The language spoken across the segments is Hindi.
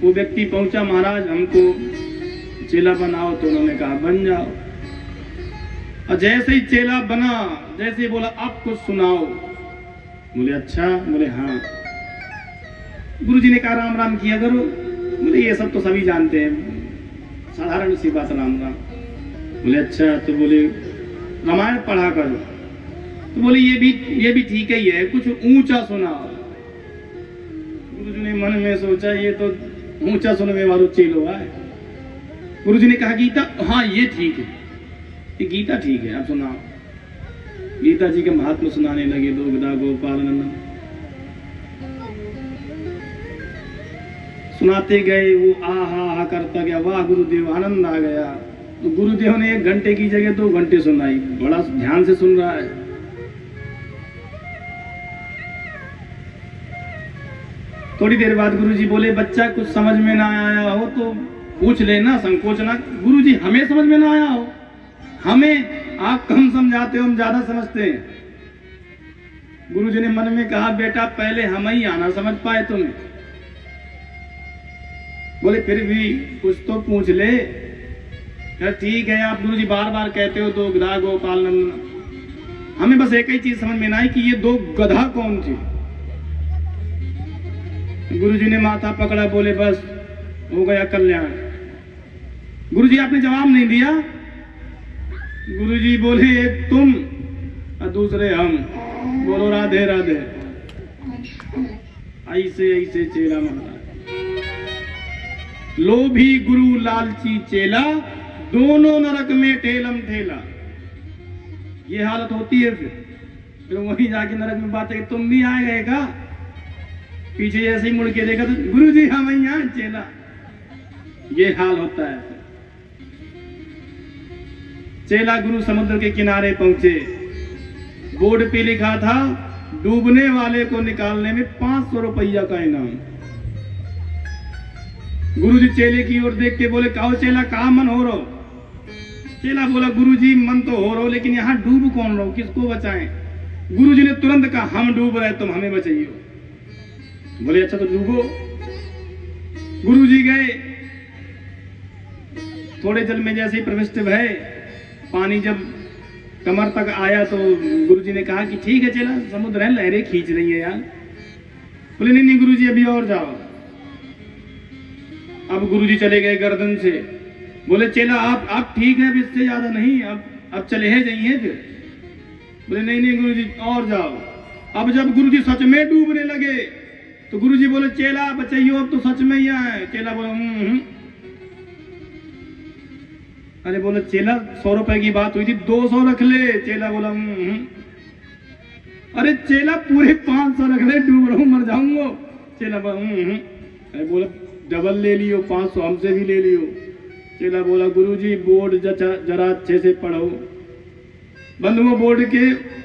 वो व्यक्ति पहुंचा, महाराज हमको चेला बनाओ। तो उन्होंने कहा बन जाओ। और जैसे ही चेला बना, जैसे ही बोला अब कुछ सुनाओ। बोले अच्छा। बोले हाँ। गुरुजी ने कहा राम राम किया करो। बोले ये सब तो सभी जानते हैं, साधारण सी बात राम राम। बोले अच्छा। तो बोले रामायण पढ़ा करो। तो बोले ये भी ठीक ही है, कुछ ऊंचा सुनाओ। गुरुजी ने मन में सोचा ये तो ऊंचा सुनने वालों चेलो है। गुरुजी ने कहा गीता, हाँ ये ठीक है, ये गीता ठीक है, आप सुनाओ। गीता जी के महात्मा सुनाने लगे, दुग्धा गोपाल नंदन सुनाते गए। वो आ हा करता गया, वाह गुरुदेव, आनंद आ गया। तो गुरुदेव ने 1 घंटे की जगह 2 घंटे सुनाई। बड़ा ध्यान से सुन रहा है। थोड़ी देर बाद गुरुजी बोले बच्चा कुछ समझ में ना आया हो तो पूछ लेना, संकोच ना। गुरुजी हमें समझ में ना आया हो, हमें आप कम समझाते हो, हम ज्यादा समझते हैं। गुरुजी ने मन में कहा बेटा पहले हम ही आना समझ पाए तुम्हें। बोले फिर भी कुछ तो पूछ ले। ठीक है, आप गुरुजी बार बार कहते हो दुग्धा गोपाल नंदन, हमें बस एक ही चीज समझ में ना आई कि ये 2 गधा कौन थे। गुरुजी ने माथा पकड़ा, बोले बस हो गया कल्याण। गुरुजी आपने जवाब नहीं दिया। गुरुजी बोले एक तुम और दूसरे हम, बोलो राधे राधे। ऐसे ऐसे चेला महाराज, लोभी गुरु लालची चेला, दोनों नरक में ठेलम ठेला। ये हालत होती है। फिर वहीं जाके नरक में बात है कि तुम भी आए गए का। पीछे ऐसे ही मुड़ के देखा तो गुरुजी हम यहाँ चेला। ये हाल होता है। चेला गुरु समुद्र के किनारे पहुंचे। बोर्ड पे लिखा था डूबने वाले को निकालने में 500 रुपया का इनाम। गुरुजी चेले की ओर देख के बोले कहो चेला कहाँ मन हो रहा। चेला बोला गुरुजी मन तो हो रहा, लेकिन यहाँ डूब कौन रहो, किसको बचाएं। गुरुजी ने तुरंत कहा हम डूब रहे, तुम हमें बचाइए। बोले अच्छा तो डूबो। गुरुजी गए, थोड़े जल में जैसे ही प्रविष्ट भय, पानी जब कमर तक आया तो गुरुजी ने कहा कि ठीक है चेला, समुद्र है, लहरें खींच रही है यार। बोले नहीं नहीं गुरुजी अभी और जाओ। अब गुरुजी चले गए गर्दन से। बोले चेला आप ठीक है, अब इससे ज्यादा नहीं, अब चले हैं जाइए फिर। बोले नहीं नहीं गुरुजी और जाओ। अब जब गुरुजी सच में डूबने लगे तो गुरुजी बोले चेला बचाइयो, अब तो सच में ही है। चेला बोला अरे बोले चेला 100 रुपए की बात हुई थी, 200 रख ले। चेला बोला अरे चेला पूरे 500 रख ले, डूब रहा हूं मर जाऊंगा। चेला बोला अरे बोला डबल ले लियो, 500 हमसे भी ले लियो। चेला बोला गुरुजी बोर्ड जरा अच्छे से पढ़ो। बंधुओं बोर्ड के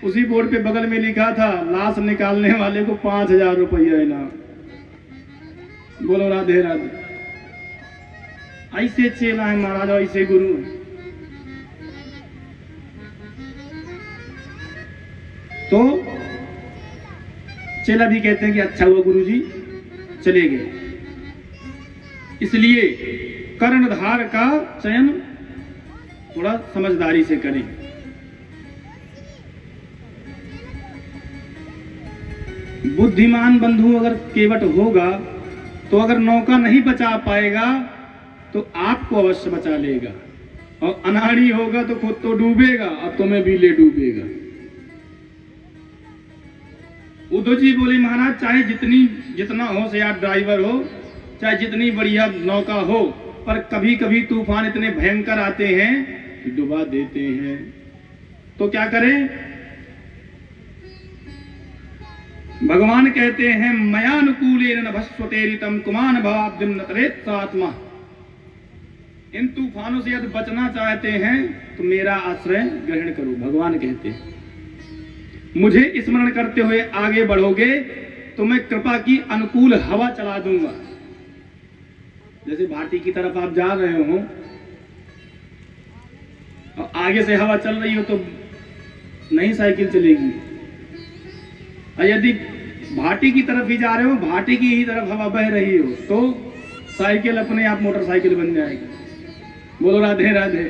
उसी बोर्ड पे बगल में लिखा था लाश निकालने वाले को 5000 रुपया इनाम। बोलो राधे राधे। ऐसे चेला है महाराज, ऐसे गुरु है। तो चेला भी कहते हैं कि अच्छा हुआ गुरुजी चले गए। इसलिए कर्णधार का चयन थोड़ा समझदारी से करें। बुद्धिमान बंधु अगर केवट होगा तो अगर नौका नहीं बचा पाएगा तो आपको अवश्य बचा लेगा, और अनाड़ी होगा तो खुद तो डूबेगा और तुम्हें भी ले डूबेगा। उद्धव जी बोले महाराज चाहे जितना होशियार ड्राइवर हो, चाहे जितनी बढ़िया नौका हो, पर कभी कभी तूफान इतने भयंकर आते हैं कि डुबा देते हैं। तो क्या करें? भगवान कहते हैं मयानुकूलेन न भस्वतेरितम कुमान भवाब्दिम न तरेत आत्मा। इन तूफानों से यदि बचना चाहते हैं तो मेरा आश्रय ग्रहण करो। भगवान कहते हैं मुझे स्मरण करते हुए आगे बढ़ोगे तो मैं कृपा की अनुकूल हवा चला दूंगा। जैसे भाटी की तरफ आप जा रहे हो और आगे से हवा चल रही हो तो नहीं साइकिल चलेगी, और यदि भाटी की तरफ ही जा रहे हो, भाटी की ही तरफ हवा बह रही हो तो साइकिल अपने आप मोटरसाइकिल बन जाएगी। बोलो राधे राधे।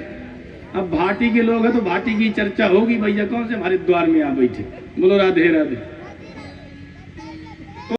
अब भाटी के लोग हैं तो भाटी की चर्चा होगी, भैया कौन से हमारे द्वार में आ बैठे। बोलो राधे राधे।